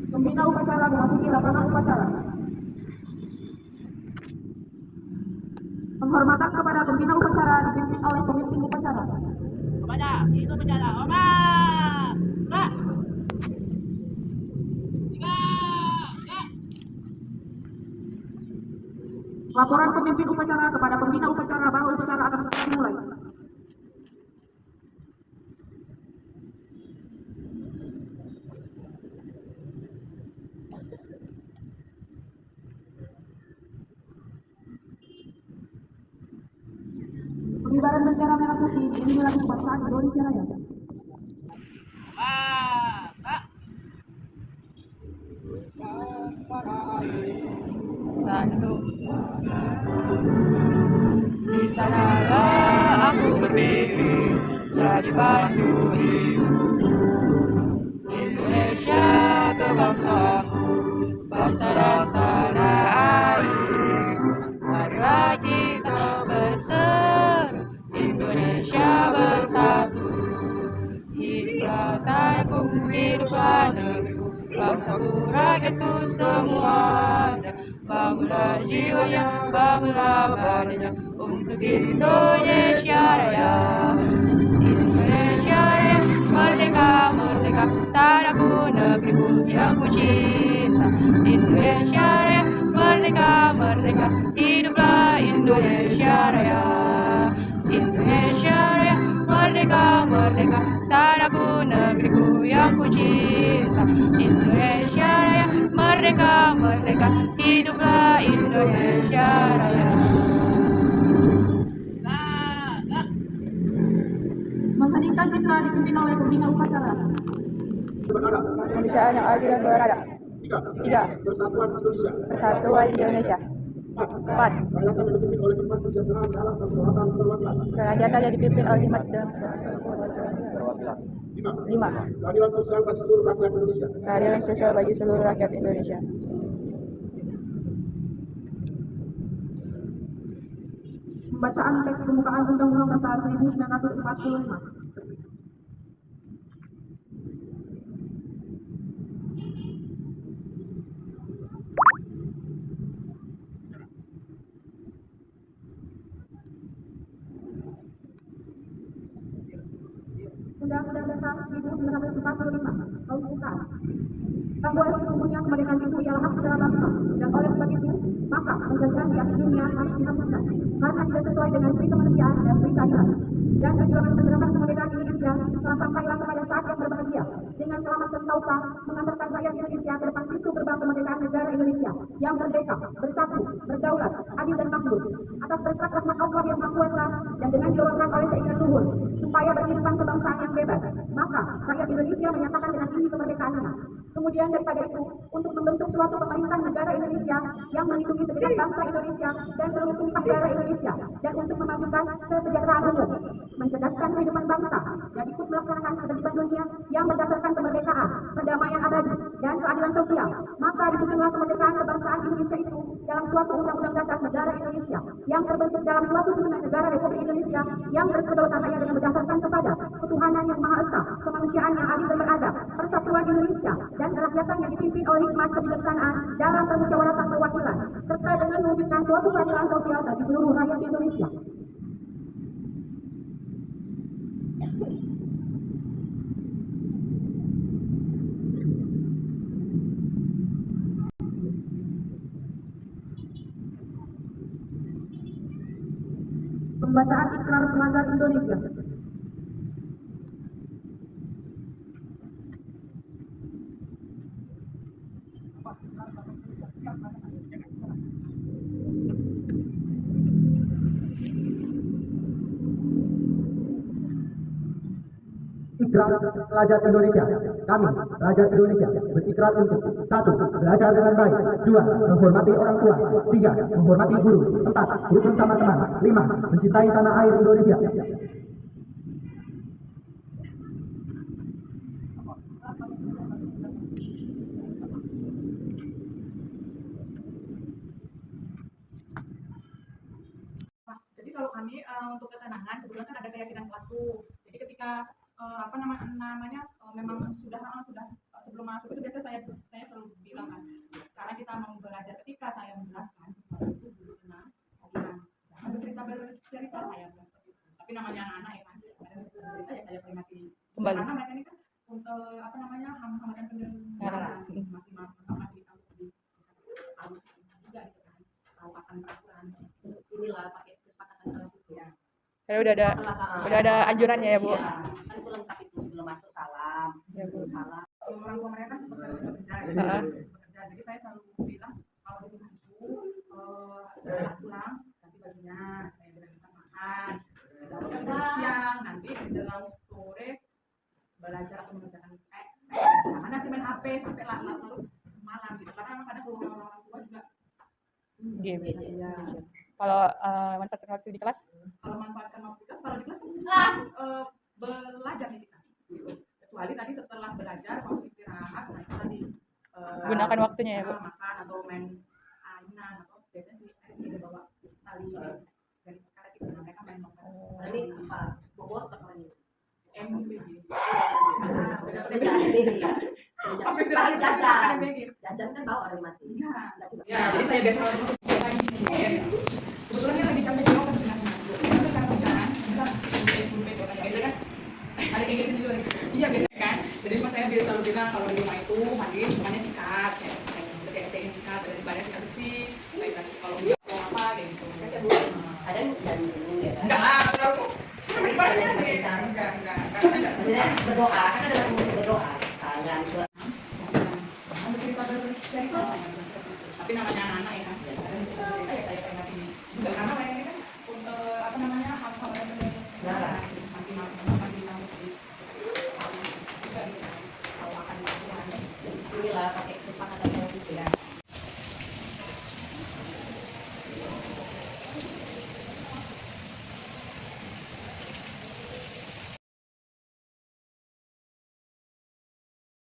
Pembina upacara memasuki lapangan upacara. Penghormatan kepada pembina upacara dipimpin oleh pemimpin upacara. Kepada itu berjalan, Omar. Nah. Laporan pemimpin upacara kepada pembina upacara bahwa upacara akan segera dimulai. Pengibaran bendera merah putih diiringi lagu kebangsaan Indonesia Raya. Satu. Di sanalah aku berdiri, jadi pandu hidupku. Indonesia kebangsaanku, bangsa dan tanah air. Marilah kita berseru, Indonesia bersatu. Hiduplah tanahku, hiduplah negeriku, bangsaku, rakyatku semuanya. Bangunlah jiwanya, bangunlah badannya untuk Indonesia Raya. Indonesia Raya, merdeka, merdeka, tanahku, negeriku yang ku cinta. Indonesia Raya, merdeka, merdeka, hiduplah Indonesia Raya. Indonesia Raya, merdeka, merdeka, tanahku, negeriku yang ku cinta. Indonesia Raya, merdeka, merdeka, hiduplah Indonesia Raya. Mengheningkan cipta dipimpin oleh pembina upacara. Kemanusiaan yang adil dan beradab. 3. Persatuan Indonesia. Persatuan Indonesia. 4. Kerakyatan yang dipimpin oleh hikmat dan Kerajaan yang dipimpin oleh hikmat dan 5. 5. Keadilan sosial bagi seluruh rakyat Indonesia. Keadilan sosial bagi seluruh rakyat Indonesia. Pembacaan teks pembukaan Undang-Undang Dasar 1945. Undang-Undang Dasar 1945 mengumumkan bahwa sesungguhnya kemerdekaan itu ialah hak segala bangsa, dan oleh sebab itu maka penjajahan di atas dunia harus dihapuskan karena tidak sesuai dengan peri kemanusiaan dan peri keadilan. Dan perjuangan penerapan kemerdekaan Indonesia telah sampailah kepada saat yang berbahagia dengan selamat sentosa mengantarkan rakyat Indonesia ke depan pintu gerbang kemerdekaan negara Indonesia yang merdeka, bersatu, berdaulat, adil dan makmur atas berkat rahmat Allah yang Maha Kuasa dan dengan didorongkan oleh keinginan luhur supaya berkehidupan kebangsaan yang bebas. Maka rakyat Indonesia menyatakan dengan tinggi kemerdekaannya. Kemudian daripada itu, untuk membentuk suatu pemerintah negara Indonesia yang melindungi segenap bangsa Indonesia dan seluruh tumpah darah Indonesia, dan untuk memajukan kesejahteraan umum, mencerdaskan kehidupan bangsa, dan ikut melaksanakan ketertiban dunia yang berdasarkan kemerdekaan, perdamaian abadi, dan keadilan sosial. Maka disusunlah kemerdekaan kebangsaan Indonesia itu dalam suatu undang-undang dasar negara Indonesia yang terbentuk dalam suatu susunan negara Republik Indonesia yang berkedaulatan rakyat dengan berdasarkan kepada ketuhanan yang Maha Esa, kemanusiaan yang adil dan beradab, persatuan Indonesia, dan kerakyatan yang dipimpin oleh hikmat kebijaksanaan dalam permusyawaratan perwakilan, serta dengan mewujudkan suatu keadilan sosial bagi seluruh rakyat Indonesia. Pembacaan Ikrar Pengajar Indonesia. Ikrar pelajar Indonesia. Kami, pelajar Indonesia, berikrar untuk 1. Belajar dengan baik. 2. Menghormati orang tua. 3. Menghormati guru. 4. Rukun sama teman. 5. Mencintai tanah air Indonesia. Jadi kalau kami untuk ketenangan, kebetulan kan ada keyakinan kelasku. Jadi ketika namanya memang sudah sebelum masuk itu biasanya saya selalu bilang kan, karena kita mau belajar, ketika saya menjelaskan sesuatu itu dulu tenang, jangan bercerita saya bilang seperti itu. Tapi namanya anak-anak ya kan, kadang bercerita ya saya peringati Kembali. karena mereka ini kan untuk hambatan pendengaran masih bisa lebih halus juga gitu kan, tahu akan peraturan. Inilah pakai kesepakatan kelas itu ya. Karena udah ada anjurannya ya, Bu. Iya, kan itu lengkap itu sebelum masuk salam. Ya, Bu. Salam. Orang tua mereka kan bekerja, Heeh. bekerja. Jadi saya selalu bilang kalau di rumah itu setelah pulang ganti bajunya, saya bilang kita makan, siang nanti menjelang sore belajar atau mengerjakan jangan sih main HP sampai lalu malam gitu, karena emang kadang orang tua juga Game. ya. Kalau manfaatkan waktu di kelas, Kalau manfaatkan waktu kita, kalau di kelas kan belajar nih kita gitu. Kecuali tadi setelah belajar waktu istirahat, nah itu tadi gunakan waktunya ya, Bu. makan atau main ainan, atau biasanya sih dia bawa tali dari karet itu, mereka main lokal. Ini apa? Bobot apa ini? MBG. Beda ini ya. Apa istilahnya Jajan. MBG? Jajan kan bawa dari masih. Ya, jadi saya biasa lagi gini. Kebetulan lagi capek juga kan sebenarnya. Kita cara bicara, kita biasa kan ada kayak gitu juga. Iya biasa kan. Jadi saya biasa selalu bilang kalau di rumah itu mandi semuanya sikat, kayak sikat daripada sikat bersih. Baik lagi kalau mau apa kayak gitu. Ada dari ini ya. Enggak lah, kalau Enggak. enggak. Maksudnya berdoa kan ada berdoa. Tangan ke Cerita dari kelas, tapi namanya anak-anak ya kan. Saya peringatin